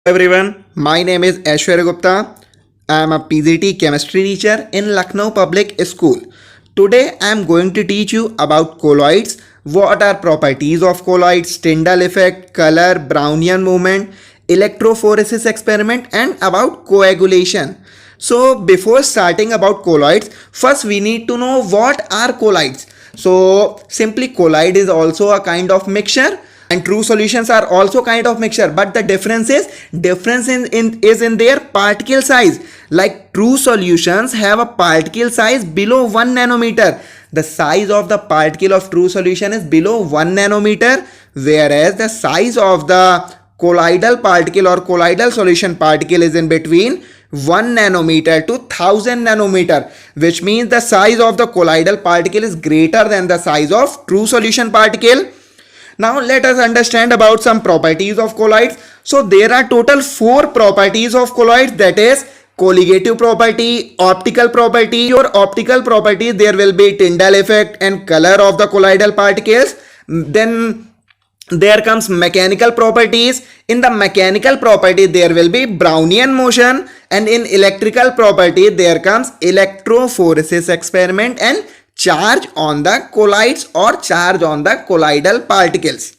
Everyone, my name is Aishwarya Gupta. I am a PGT chemistry teacher in Lucknow Public School. Today I am going to teach you about colloids, what are properties of colloids, Tyndall effect, color, Brownian movement, electrophoresis experiment and about coagulation. So before starting about colloids, first we need to know what are colloids. So simply colloid is also a kind of mixture and true solutions are also kind of mixture, but the difference is in their particle size. Like true solutions have a particle size below 1 nanometer. The size of the particle of true solution is below 1 nanometer, whereas the size of the colloidal particle or colloidal solution particle is in between 1 nanometer to 1000 nanometer, which means the size of the colloidal particle is greater than the size of true solution particle. Now let us understand about some properties of colloids. So there are total 4 properties of colloids, that is colligative property, optical property. Your optical property, there will be Tyndall effect and color of the colloidal particles. Then there comes mechanical properties. In the mechanical property there will be Brownian motion, and in electrical property there comes electrophoresis experiment and charge on the colloids or charge on the colloidal particles.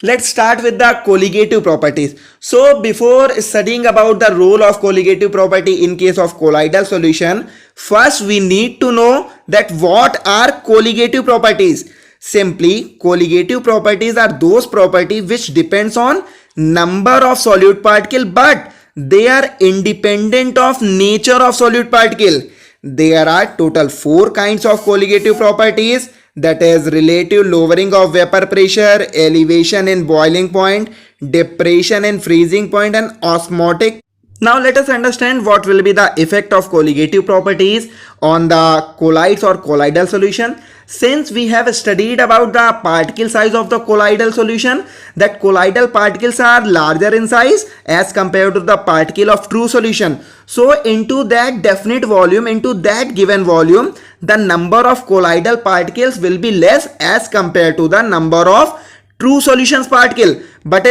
Let's start with the colligative properties. So before studying about the role of colligative property in case of colloidal solution, first we need to know that what are colligative properties. Simply, colligative properties are those properties which depends on number of solute particle, but they are independent of nature of solute particle. There are total 4 kinds of colligative properties, that is relative lowering of vapor pressure, elevation in boiling point, depression in freezing point and osmotic. Now let us understand what will be the effect of colligative properties on the colloids or colloidal solution. Since we have studied about the particle size of the colloidal solution, that colloidal particles are larger in size as compared to the particle of true solution. So into that definite volume, into that given volume, the number of colloidal particles will be less as compared to the number of true solutions particle. But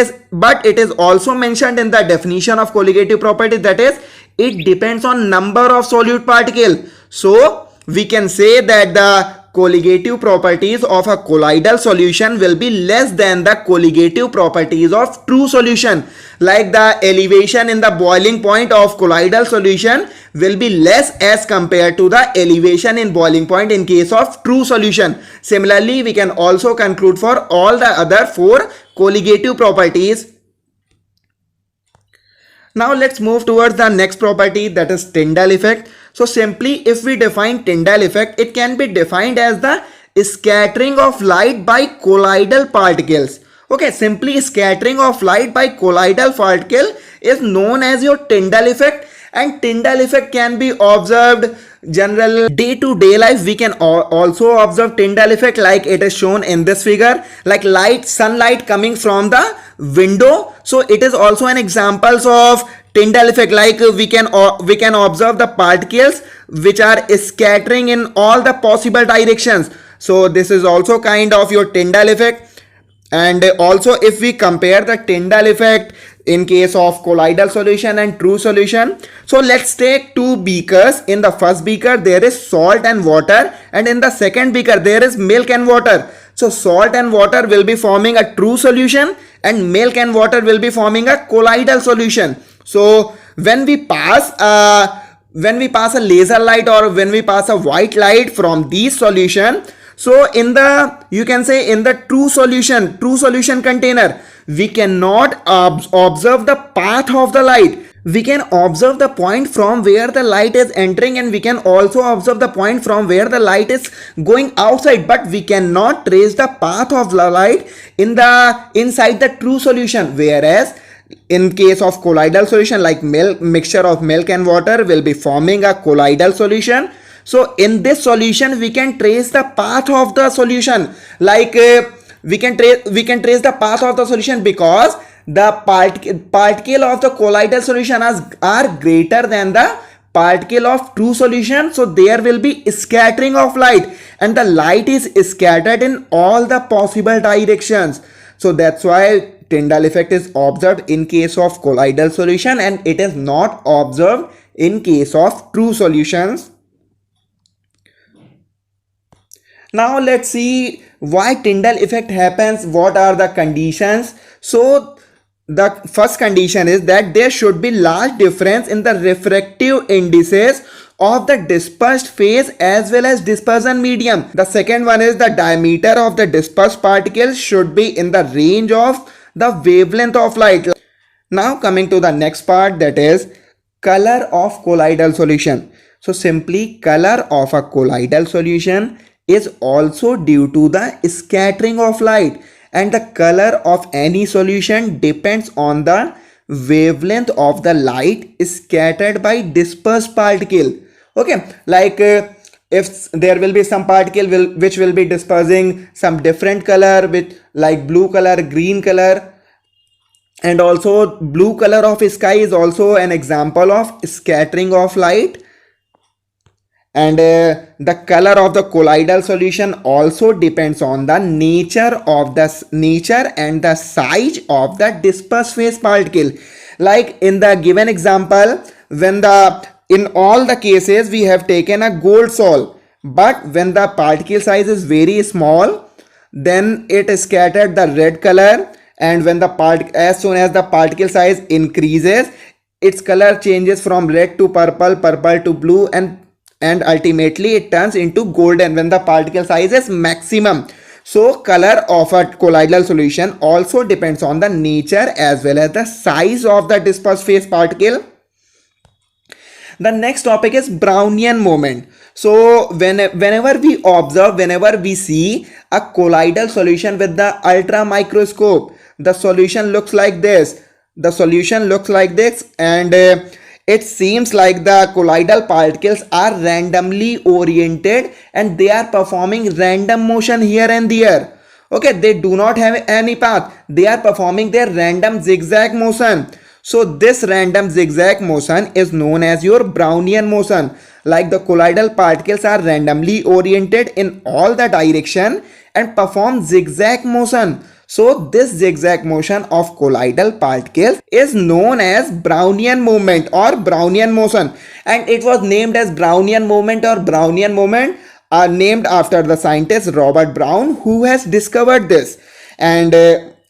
it is also mentioned in the definition of colligative property, that is it depends on number of solute particle. So we can say that the colligative properties of a colloidal solution will be less than the colligative properties of true solution. Like the elevation in the boiling point of colloidal solution will be less as compared to the elevation in boiling point in case of true solution. Similarly, we can also conclude for all the other 4 colligative properties. Now let's move towards the next property, that is Tyndall effect. So simply if we define Tyndall effect, it can be defined as the scattering of light by colloidal particles. Okay, simply scattering of light by colloidal particle is known as your Tyndall effect, and Tyndall effect can be observed general day-to-day life. We can also observe Tyndall effect like it is shown in this figure, like sunlight coming from the window. So it is also an example of Tyndall effect, like we can observe the particles which are scattering in all the possible directions. So this is also kind of your Tyndall effect. And also if we compare the Tyndall effect in case of colloidal solution and true solution, so let's take 2 beakers. In the first beaker there is salt and water, and in the second beaker there is milk and water. So salt and water will be forming a true solution and milk and water will be forming a colloidal solution. So when we pass a laser light or when we pass a white light from these solution, so in the, you can say in the true solution container, we cannot observe the path of the light. We can observe the point from where the light is entering, and we can also observe the point from where the light is going outside, but we cannot trace the path of the light inside the true solution. Whereas in case of colloidal solution, like mixture of milk and water will be forming a colloidal solution. So in this solution we can trace the path of the solution, like we can trace the path of the solution because the particle of the colloidal solution are greater than the particle of true solution. So there will be scattering of light, and the light is scattered in all the possible directions. So that's why Tyndall effect is observed in case of colloidal solution and it is not observed in case of true solutions. Now let's see why Tyndall effect happens, what are the conditions. So the first condition is that there should be large difference in the refractive indices of the dispersed phase as well as dispersion medium. The second one is the diameter of the dispersed particles should be in the range of the wavelength of light. Now coming to the next part, that is color of colloidal solution. So simply color of a colloidal solution is also due to the scattering of light, and the color of any solution depends on the wavelength of the light scattered by dispersed particle. Okay, like if there will be some particle which will be dispersing some different color, with like blue color, green color, and also blue color of sky is also an example of scattering of light. And the color of the colloidal solution also depends on the nature and the size of the dispersed phase particle. Like in the given example, in all the cases we have taken a gold sol, but when the particle size is very small, then it scattered the red color, and when as soon as the particle size increases, its color changes from red to purple, purple to blue, and ultimately it turns into golden when the particle size is maximum. So color of a colloidal solution also depends on the nature as well as the size of the dispersed phase particle. The next topic is Brownian movement. So whenever we see a colloidal solution with the ultra microscope, the solution looks like this. And it seems like the colloidal particles are randomly oriented and they are performing random motion here and there. Okay, they do not have any path. They are performing their random zigzag motion. So this random zigzag motion is known as your Brownian motion. Like the colloidal particles are randomly oriented in all the direction and perform zigzag motion. So this zigzag motion of colloidal particles is known as Brownian movement or Brownian motion, and it was named as Brownian movement or Brownian movement named after the scientist Robert Brown, who has discovered this. And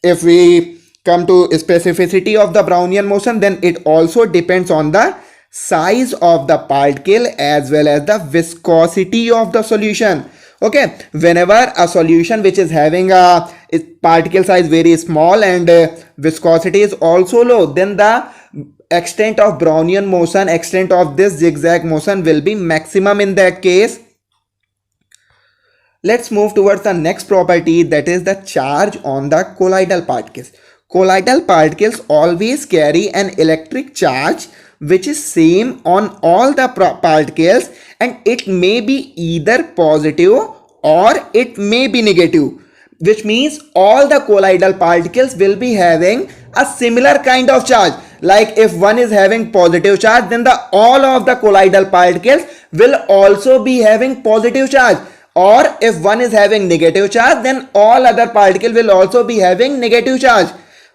if we come to specificity of the Brownian motion, then it also depends on the size of the particle as well as the viscosity of the solution. Okay, whenever a solution which is having a particle size very small and viscosity is also low, then the extent of Brownian motion, extent of this zigzag motion will be maximum in that case. Let's move towards the next property, that is the charge on the colloidal particles. Colloidal particles always carry an electric charge which is same on all the particles, and it may be either positive or it may be negative, which means all the colloidal particles will be having a similar kind of charge. Like if one is having positive charge, then all of the colloidal particles will also be having positive charge, or if one is having negative charge, then all other particles will also be having negative charge.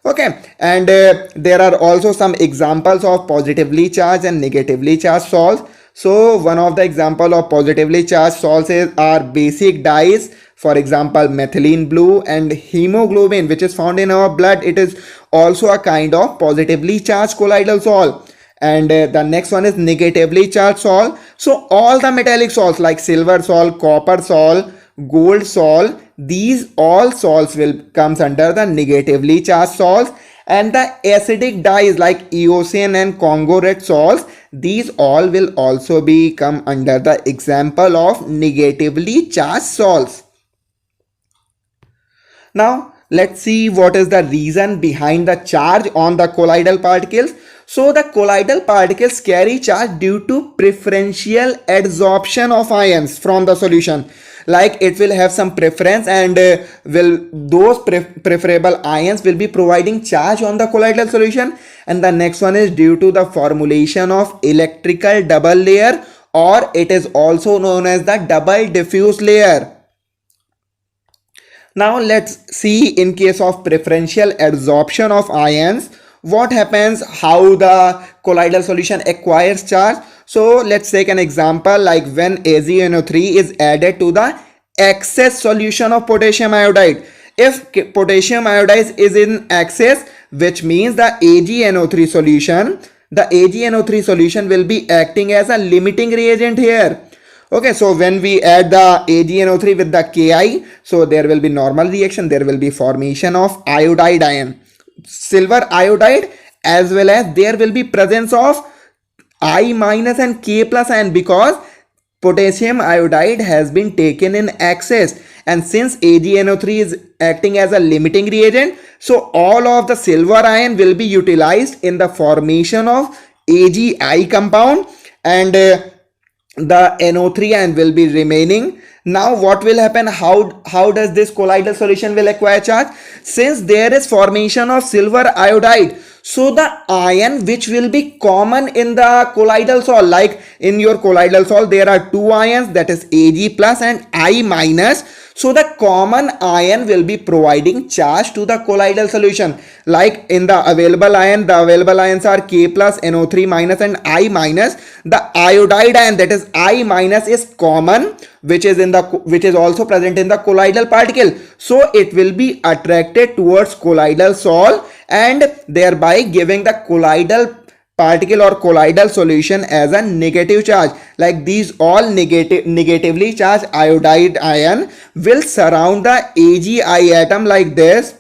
Okay, and there are also some examples of positively charged and negatively charged salts. So one of the example of positively charged salts are basic dyes, for example methylene blue, and hemoglobin, which is found in our blood. It is also a kind of positively charged colloidal salt. And the next one is negatively charged salt. So all the metallic salts like silver salt, copper salt, gold salt, these all salts will comes under the negatively charged salts. And the acidic dyes like eosin and Congo red salts, these all will also come under the example of negatively charged salts. Now let's see what is the reason behind the charge on the colloidal particles. So the colloidal particles carry charge due to preferential adsorption of ions from the solution. Like it will have some preference, and those preferable ions will be providing charge on the colloidal solution. And the next one is due to the formulation of electrical double layer, or it is also known as the double diffuse layer. Now let's see in case of preferential adsorption of ions, what happens, how the colloidal solution acquires charge. So let's take an example like when AgNO3 is added to the excess solution of potassium iodide. If potassium iodide is in excess, which means the AgNO3 solution will be acting as a limiting reagent here. Okay, so when we add the AgNO3 with the Ki, so there will be normal reaction, there will be formation of iodide ion, silver iodide, as well as there will be presence of I minus and K plus ion, because potassium iodide has been taken in excess, and since AgNO3 is acting as a limiting reagent, so all of the silver ion will be utilized in the formation of AgI compound, and the NO3 ion will be remaining. Now what will happen, how does this colloidal solution will acquire charge? Since there is formation of silver iodide, so the ion which will be common in the colloidal salt, like in your colloidal salt there are two ions, that is Ag plus and I minus. So the common ion will be providing charge to the colloidal solution. Like in the available ions are K plus, NO3 minus and I minus. The iodide ion, that is I minus, is common, which is also present in the colloidal particle. So it will be attracted towards colloidal salt and thereby giving the colloidal particle or colloidal solution as a negative charge. Like these all negatively charged iodide ion will surround the AgI atom like this.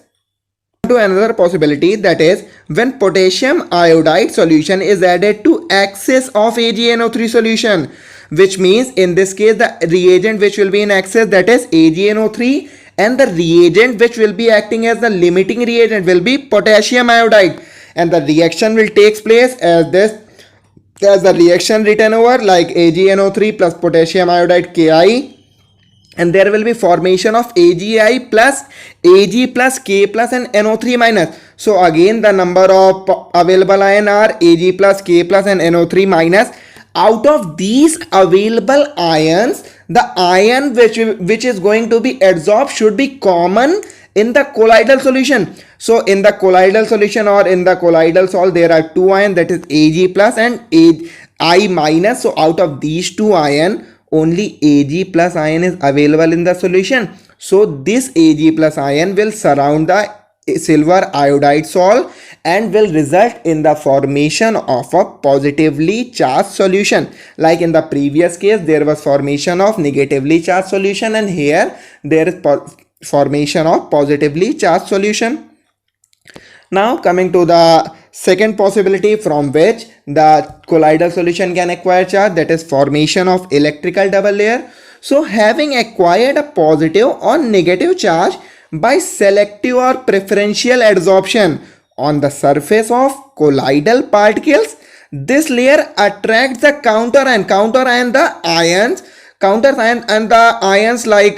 To another possibility, that is when potassium iodide solution is added to excess of AgNO3 solution, which means in this case the reagent which will be in excess, that is AgNO3, and the reagent which will be acting as the limiting reagent will be potassium iodide, and the reaction will take place as the reaction written over, like AgNO3 plus potassium iodide Ki, and there will be formation of AgI plus, Ag plus, K plus and NO3 minus. So again the number of available ion are Ag plus, K plus and NO3 minus. Out of these available ions, the ion which is going to be adsorbed should be common in the colloidal solution. So in the colloidal solution or in the colloidal salt there are two ions, that is Ag plus and I minus. So out of these two ion, only Ag plus ion is available in the solution. So this Ag plus ion will surround the silver iodide salt and will result in the formation of a positively charged solution. Like in the previous case there was formation of negatively charged solution, and here there is formation of positively charged solution. Now coming to the second possibility from which the colloidal solution can acquire charge, that is formation of electrical double layer. So having acquired a positive or negative charge by selective or preferential adsorption on the surface of colloidal particles, this layer attracts the counter ion the ions and the ions like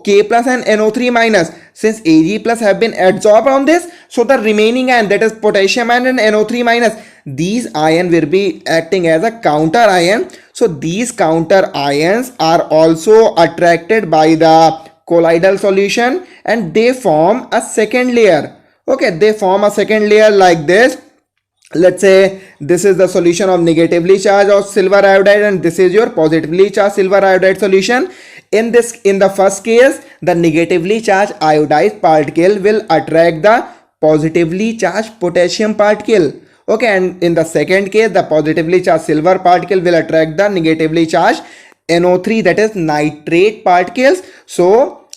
K plus and NO3 minus. Since Ag plus have been adsorbed on this, so the remaining ion, that is potassium ion and NO3 minus, these ion will be acting as a counter ion. So these counter ions are also attracted by the colloidal solution and they form a second layer. Okay, they form a second layer like this. Let's say this is the solution of negatively charged of silver iodide and this is your positively charged silver iodide solution. In the first case, the negatively charged iodide particle will attract the positively charged potassium particle. Okay, and in the second case, the positively charged silver particle will attract the negatively charged NO3, that is nitrate particles. So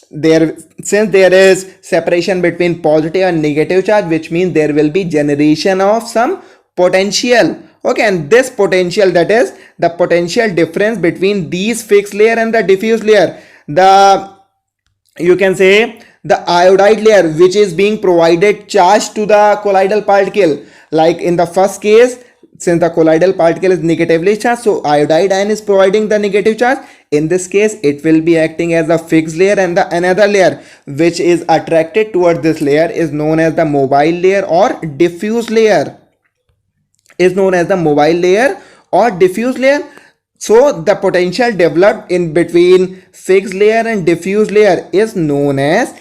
since there is separation between positive and negative charge, which means there will be generation of some potential. Okay, and this potential, that is the potential difference between these fixed layer and the diffuse layer, you can say the iodide layer which is being provided charge to the colloidal particle. Like in the first case, since the colloidal particle is negatively charged, so iodide ion is providing the negative charge. In this case, it will be acting as a fixed layer, and the another layer which is attracted towards this layer is known as the mobile layer or diffuse layer. So the potential developed in between fixed layer and diffuse layer is known as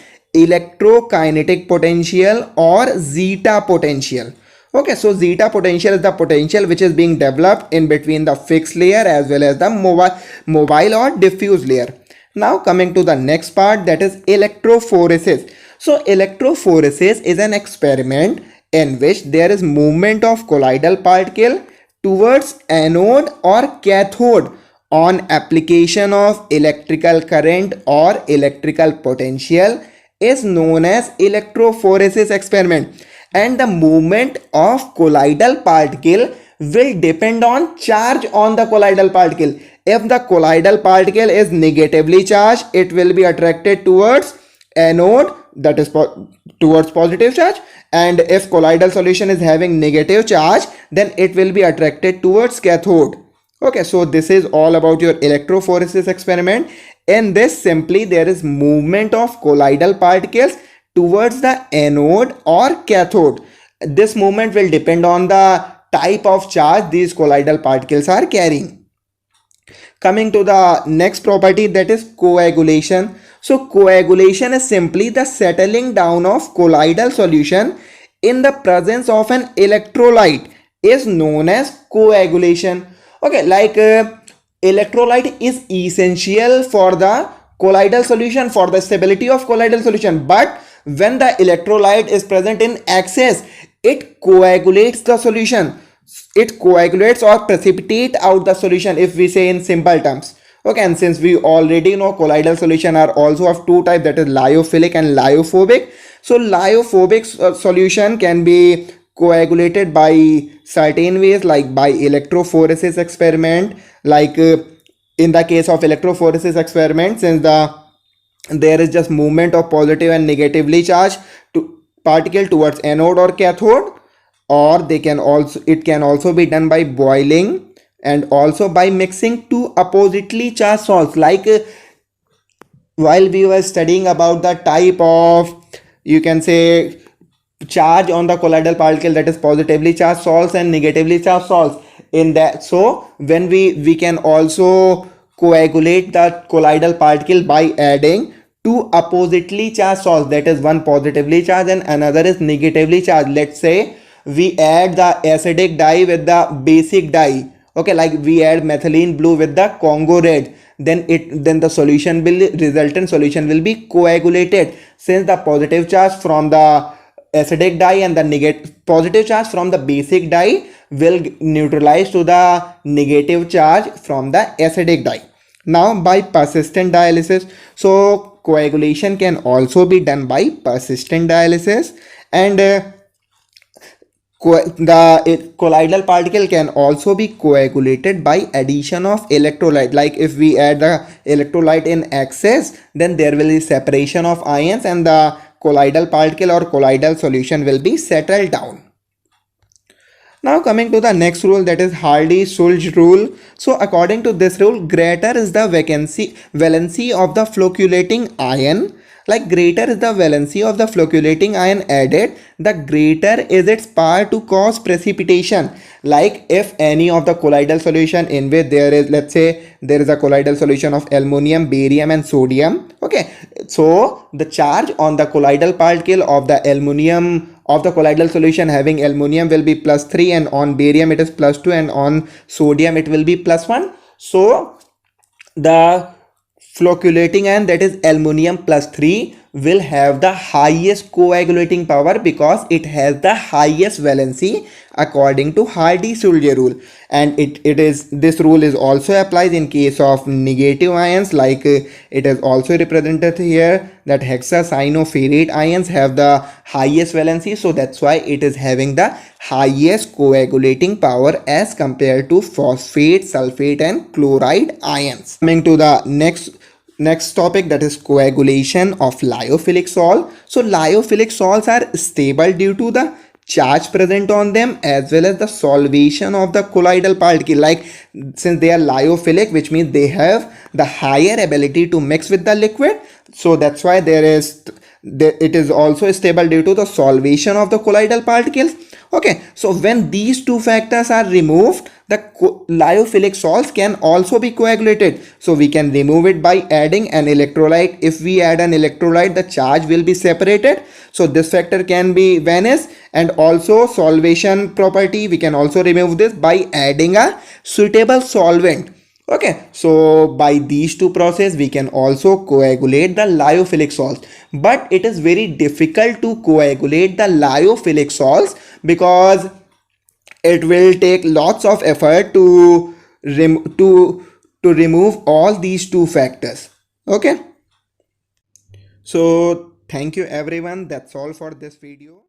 electrokinetic potential or zeta potential. Okay, so zeta potential is the potential which is being developed in between the fixed layer as well as the mobile or diffuse layer. Now coming to the next part, that is electrophoresis. So electrophoresis is an experiment in which there is movement of colloidal particle towards anode or cathode on application of electrical current or electrical potential is known as electrophoresis experiment, and the movement of colloidal particle will depend on charge on the colloidal particle. If the colloidal particle is negatively charged, it will be attracted towards anode, that is towards positive charge, and if colloidal solution is having negative charge, then it will be attracted towards cathode. Okay, so this is all about your electrophoresis experiment. In this, simply there is movement of colloidal particles towards the anode or cathode. This movement will depend on the type of charge these colloidal particles are carrying. Coming to the next property, that is coagulation. So coagulation is simply the settling down of colloidal solution in the presence of an electrolyte is known as coagulation. Okay, like electrolyte is essential for the colloidal solution, for the stability of colloidal solution, but when the electrolyte is present in excess, it coagulates the solution. It coagulates or precipitate out the solution, if we say in simple terms. Okay, and since we already know colloidal solution are also of two types, that is lyophilic and lyophobic. So lyophobic solution can be coagulated by certain ways, like by electrophoresis experiment. Like in the case of electrophoresis experiment, since there is just movement of positive and negatively charged particle towards anode or cathode, or it can also be done by boiling and also by mixing two oppositely charged salts. Like while we were studying about the type of, you can say, charge on the colloidal particle, that is positively charged salts and negatively charged salts, in that, so when we can also coagulate the colloidal particle by adding two oppositely charged salts, that is one positively charged and another is negatively charged. Let's say we add the acidic dye with the basic dye. Okay, like we add methylene blue with the Congo red, then the resultant solution will be coagulated, since the positive charge from the acidic dye and the positive charge from the basic dye will neutralize to the negative charge from the acidic dye. Now by persistent dialysis, so coagulation can also be done by persistent dialysis, and the colloidal particle can also be coagulated by addition of electrolyte. Like if we add the electrolyte in excess, then there will be separation of ions and the colloidal particle or colloidal solution will be settled down. Now coming to the next rule, that is Hardy-Sulz rule. So according to this rule, greater is the valency of the flocculating ion. Like greater is the valency of the flocculating ion added, the greater is its power to cause precipitation. Like if any of the colloidal solution in which there is, let's say there is a colloidal solution of aluminum, barium and sodium. Okay, so the charge on the colloidal particle of the aluminum of the colloidal solution having aluminum will be +3, and on barium it is +2, and on sodium it will be +1. So the flocculating ion, that is aluminum +3, will have the highest coagulating power because it has the highest valency according to Hardy-Sulz rule. And this rule is also applies in case of negative ions, like it is also represented here that hexacyanoferrate ions have the highest valency, so that's why it is having the highest coagulating power as compared to phosphate, sulfate and chloride ions. Coming to the next topic, that is coagulation of lyophilic salt. So lyophilic salts are stable due to the charge present on them as well as the solvation of the colloidal particle. Like since they are lyophilic, which means they have the higher ability to mix with the liquid, so that's why it is also stable due to the solvation of the colloidal particles. Okay, so when these two factors are removed, the lyophilic salts can also be coagulated. So we can remove it by adding an electrolyte. If we add an electrolyte, the charge will be separated. So this factor can be vanished, and also solvation property, we can also remove this by adding a suitable solvent. Okay, so by these two process we can also coagulate the lyophilic salts, but it is very difficult to coagulate the lyophilic salts because it will take lots of effort to remove all these two factors. Okay, so thank you everyone, that's all for this video.